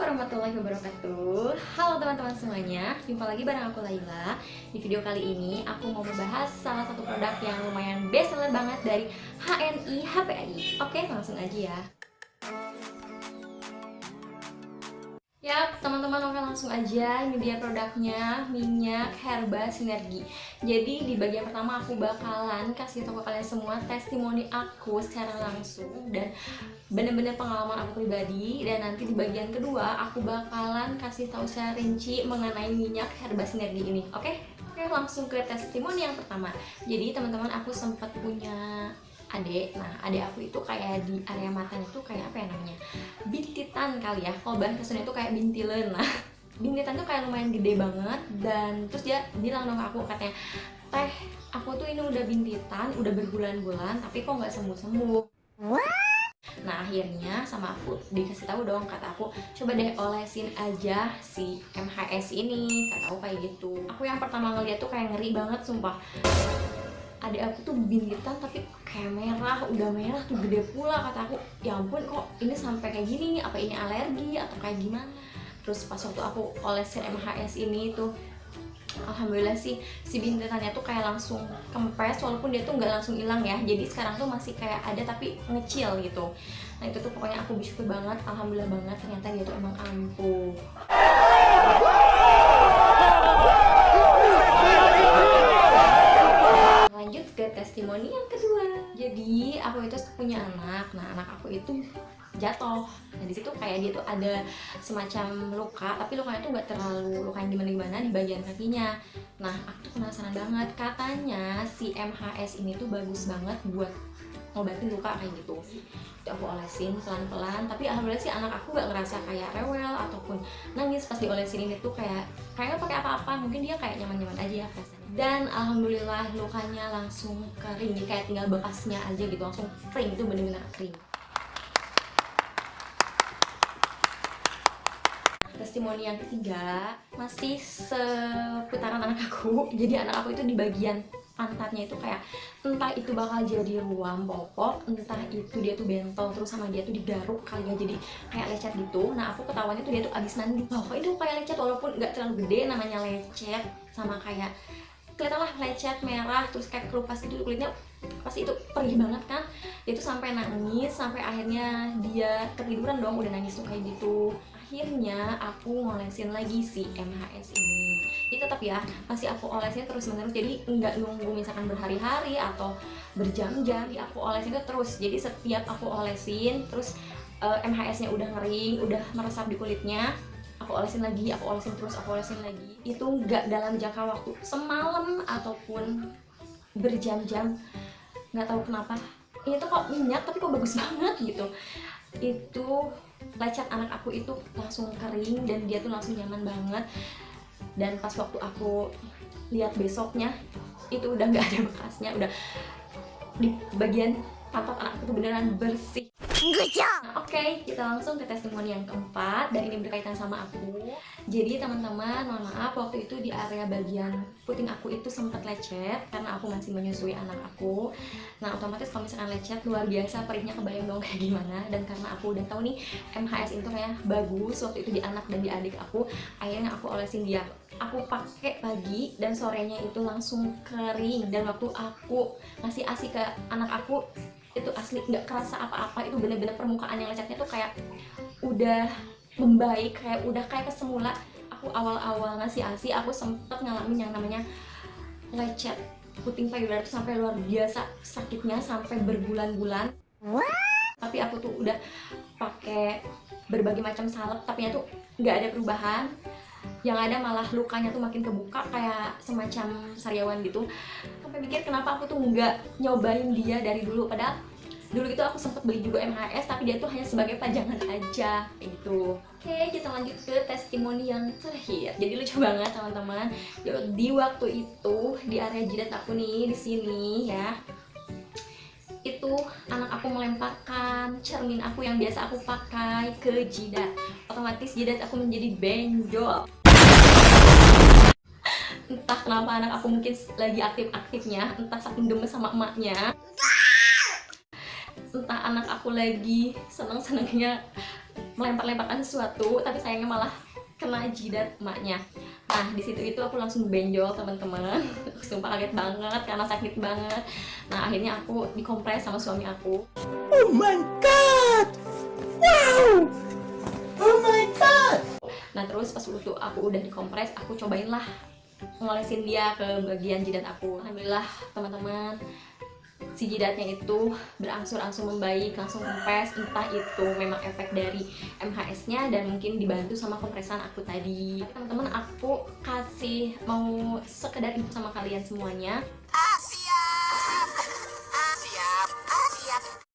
warahmatullahi wabarakatuh. Halo teman-teman semuanya, jumpa lagi bareng aku Laila. Di video kali ini aku mau membahas salah satu produk yang lumayan best seller banget dari HNI HPAI. Oke, langsung aja ya. Ya, teman-teman, oke langsung aja. Ini dia produknya, minyak herba sinergi. Jadi di bagian pertama aku bakalan kasih tahu ke kalian semua testimoni aku secara langsung dan bener-bener pengalaman aku pribadi. Dan nanti di bagian kedua aku bakalan kasih tahu secara rinci mengenai minyak herba sinergi ini. Oke, langsung ke testimoni yang pertama. Jadi teman-teman, aku sempat punya adik. Nah, adik aku itu kayak di area matanya tuh kayak apa ya namanya, bintitan kali ya, kalau bahasa Sunda itu kayak bintilen. Nah, bintitan tuh kayak lumayan gede banget. Dan terus dia bilang dong ke aku, katanya, "Teh, aku tuh ini udah bintitan udah berbulan-bulan tapi kok nggak sembuh-sembuh." Nah, akhirnya sama aku dikasih tahu dong, kata aku, "Coba deh olesin aja si MHS ini," kata aku kayak gitu. Aku yang pertama ngeliat tuh kayak ngeri banget sumpah. Adik aku tuh bintitan tapi kayak merah, udah merah tuh gede pula. Kata aku, ya ampun, kok ini sampai kayak gini, apa ini alergi atau kayak gimana. Terus pas waktu aku olesin MHS ini tuh, alhamdulillah sih si bintitannya tuh kayak langsung kempes, walaupun dia tuh nggak langsung hilang ya. Jadi sekarang tuh masih kayak ada tapi ngecil gitu. Nah itu tuh pokoknya aku bersyukur banget, alhamdulillah banget, ternyata dia tuh emang ampuh. Lanjut ke testimoni yang kedua. Jadi aku itu punya anak. Nah, anak aku itu jatuh. Nah, di situ kayak dia tuh ada semacam luka, tapi lukanya tuh nggak terlalu luka yang gimana-gimana di bagian kakinya. Nah, aku tuh penasaran banget. Katanya si MHS ini tuh bagus banget buat ngobatin luka kayak gitu. Itu aku olesin pelan-pelan, tapi alhamdulillah sih anak aku nggak ngerasa kayak rewel ataupun nangis pas diolesin ini tuh kayak nggak pakai apa-apa. Mungkin dia kayak nyaman-nyaman aja ya rasanya. Dan alhamdulillah lukanya langsung kering, kayak tinggal bekasnya aja gitu, langsung kering, itu bener-bener kering. Testimoni yang ketiga masih seputaran anak aku. Jadi anak aku itu di bagian pantatnya itu kayak entah itu bakal jadi ruam popok, entah itu dia tuh bentol terus sama dia tuh digaruk kali ya, jadi kayak lecet gitu. Nah aku ketahuannya tuh dia tuh abis mandi, loh kok itu kayak lecet, walaupun nggak terlalu gede, namanya lecet sama kayak kelihatan lah lecet merah terus kayak kelupas gitu kulitnya, pasti itu perih banget kan. Dia tuh sampai nangis, sampai akhirnya dia ketiduran dong, udah nangis tuh kayak gitu. Akhirnya aku ngolesin lagi si MHS ini. Jadi tetap ya, masih aku olesin terus menerus, jadi nggak nunggu misalkan berhari-hari atau berjam-jam. Jadi aku olesin itu terus, jadi setiap aku olesin terus MHS-nya udah ngering, udah meresap di kulitnya, aku olesin lagi, aku olesin terus, aku olesin lagi. Itu nggak dalam jangka waktu semalam ataupun berjam-jam, nggak tahu kenapa ini tuh kok minyak tapi kok bagus banget gitu. Itu lecet anak aku itu langsung kering dan dia tuh langsung nyaman banget. Dan pas waktu aku lihat besoknya itu udah nggak ada bekasnya, udah di bagian pantat anak aku tuh beneran bersih. Nah, oke, kita langsung ke testimoni yang keempat, dan ini berkaitan sama aku. Jadi teman-teman, mohon maaf waktu itu di area bagian puting aku itu sempat lecet karena aku masih menyusui anak aku. Nah otomatis kalau misalkan lecet luar biasa perihnya, kebayang dong kayak gimana. Dan karena aku udah tahu nih MHS itu kayak bagus waktu itu di anak dan di adik aku, akhirnya aku olesin dia. Aku pakai pagi dan sorenya itu langsung kering. Dan waktu aku ngasih ASI ke anak aku itu asli nggak kerasa apa-apa, itu bener-bener permukaan yang lecetnya tuh kayak udah membaik, kayak udah kayak kesemula. Aku awal-awal ngasih ASI aku sempet ngalamin yang namanya lecet puting payudara tuh sampai luar biasa sakitnya, sampai berbulan-bulan. Tapi aku tuh udah pakai berbagai macam salep, tapi tuh nggak ada perubahan. Yang ada malah lukanya tuh makin kebuka kayak semacam sariawan gitu. Sampai mikir kenapa aku tuh nggak nyobain dia dari dulu, padahal dulu itu aku sempet beli juga MHS tapi dia tuh hanya sebagai pajangan aja gitu. Oke, kita lanjut ke testimoni yang terakhir. Jadi lucu banget teman-teman. Di waktu itu di area jidat aku nih, di sini ya, itu anak aku melemparkan cermin aku yang biasa aku pakai ke jidat. Otomatis jidat aku menjadi benjol. Entah kenapa anak aku mungkin lagi aktif-aktifnya, entah saking gemes sama emaknya, entah anak aku lagi seneng-senengnya melempar-lemparkan sesuatu, tapi sayangnya malah kena jidat emaknya. Nah di situ itu aku langsung benjol teman-teman. Sumpah kaget banget karena sakit banget. Nah akhirnya aku dikompres sama suami aku. Oh my god, wow, oh my god. Nah terus pas waktu aku udah dikompres, aku cobain lah ngolesin dia ke bagian jidat aku. Alhamdulillah teman-teman, si jidatnya itu berangsur-angsur membaik, langsung kempes. Entah itu memang efek dari MHS-nya dan mungkin dibantu sama kompresan aku tadi. Teman-teman, aku kasih mau sekedar info sama kalian semuanya.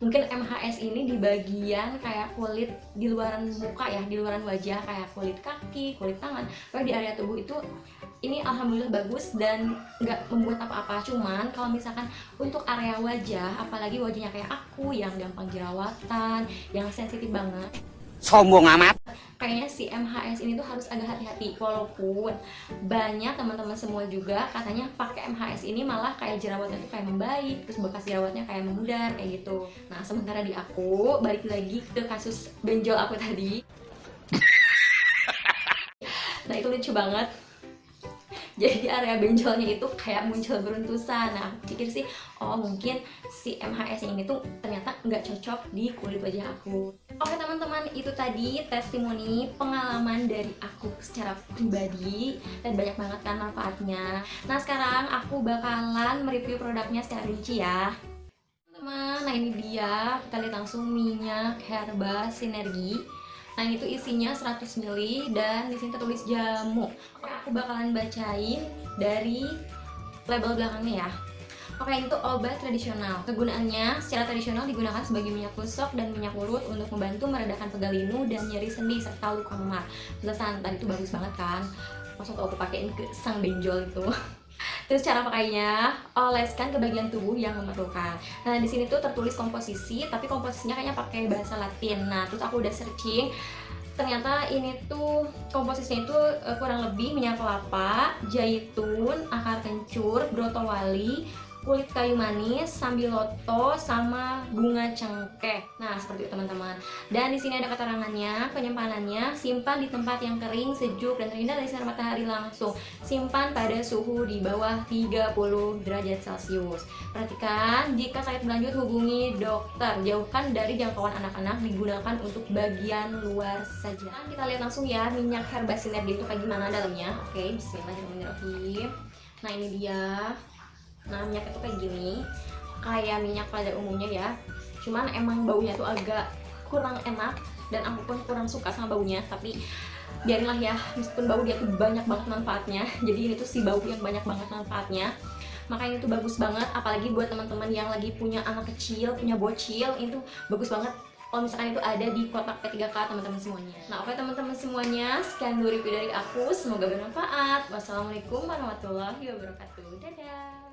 Mungkin MHS ini di bagian kayak kulit di luaran muka ya, di luaran wajah, kayak kulit kaki, kulit tangan, kayak di area tubuh itu ini alhamdulillah bagus dan nggak membuat apa-apa. Cuman kalau misalkan untuk area wajah, apalagi wajahnya kayak aku yang gampang jerawatan, yang sensitif banget, Sombong amat. kayaknya si MHS ini tuh harus agak hati-hati. Walaupun banyak teman-teman semua juga katanya pakai MHS ini malah kayak jerawatnya tuh kayak membaik, terus bekas jerawatnya kayak memudar kayak gitu. Nah sementara di aku balik lagi ke kasus benjol aku tadi. Nah itu lucu banget. Jadi di area benjolnya itu kayak muncul beruntusan. Nah aku pikir sih, oh mungkin si MHS ini tuh ternyata nggak cocok di kulit wajah aku. Oke teman-teman, itu tadi testimoni pengalaman dari aku secara pribadi dan banyak banget kan manfaatnya. Nah sekarang aku bakalan mereview produknya secara rinci ya teman-teman. Nah ini dia, kita lihat langsung minyak herba sinergi. Nah itu isinya 100 ml dan di sini tertulis jamu. Oke, aku bakalan bacain dari label belakangnya ya. Oke, itu obat tradisional. Kegunaannya secara tradisional digunakan sebagai minyak gosok dan minyak urut untuk membantu meredakan pegal linu dan nyeri sendi serta luka memar. Pesan tadi itu bagus banget kan? Langsung aku pakein ke sang benjol itu. Terus cara pakainya, oleskan ke bagian tubuh yang memerlukan. Nah di sini tuh tertulis komposisi, tapi komposisinya kayaknya pakai bahasa Latin. Nah terus aku udah searching, ternyata ini tuh komposisinya itu kurang lebih minyak kelapa, zaitun, akar kencur, brotowali, kulit kayu manis, sambiloto, sama bunga cengkeh. Nah seperti itu teman-teman. Dan di sini ada keterangannya, penyimpanannya simpan di tempat yang kering, sejuk, dan terhindar dari sinar matahari langsung. Simpan pada suhu di bawah 30 derajat Celcius. Perhatikan, jika sakit berlanjut hubungi dokter. Jauhkan dari jangkauan anak-anak, digunakan untuk bagian luar saja. Nah, kita lihat langsung ya minyak herba sinergi itu kayak gimana dalamnya. Oke, bismillahirrahmanirrahim. Nah ini dia. Nah minyak itu kayak gini, kayak minyak pada umumnya ya, cuman emang baunya tuh agak kurang enak dan aku pun kurang suka sama baunya. Tapi biarinlah ya, meskipun bau dia tuh banyak banget manfaatnya. Jadi ini tuh si bau yang banyak banget manfaatnya, makanya itu bagus banget. Apalagi buat teman-teman yang lagi punya anak kecil, punya bocil, itu bagus banget kalau misalkan itu ada di kotak P3K teman-teman semuanya. Nah oke teman-teman semuanya, sekian dulu review dari aku, semoga bermanfaat. Wassalamualaikum warahmatullahi wabarakatuh. Dadah.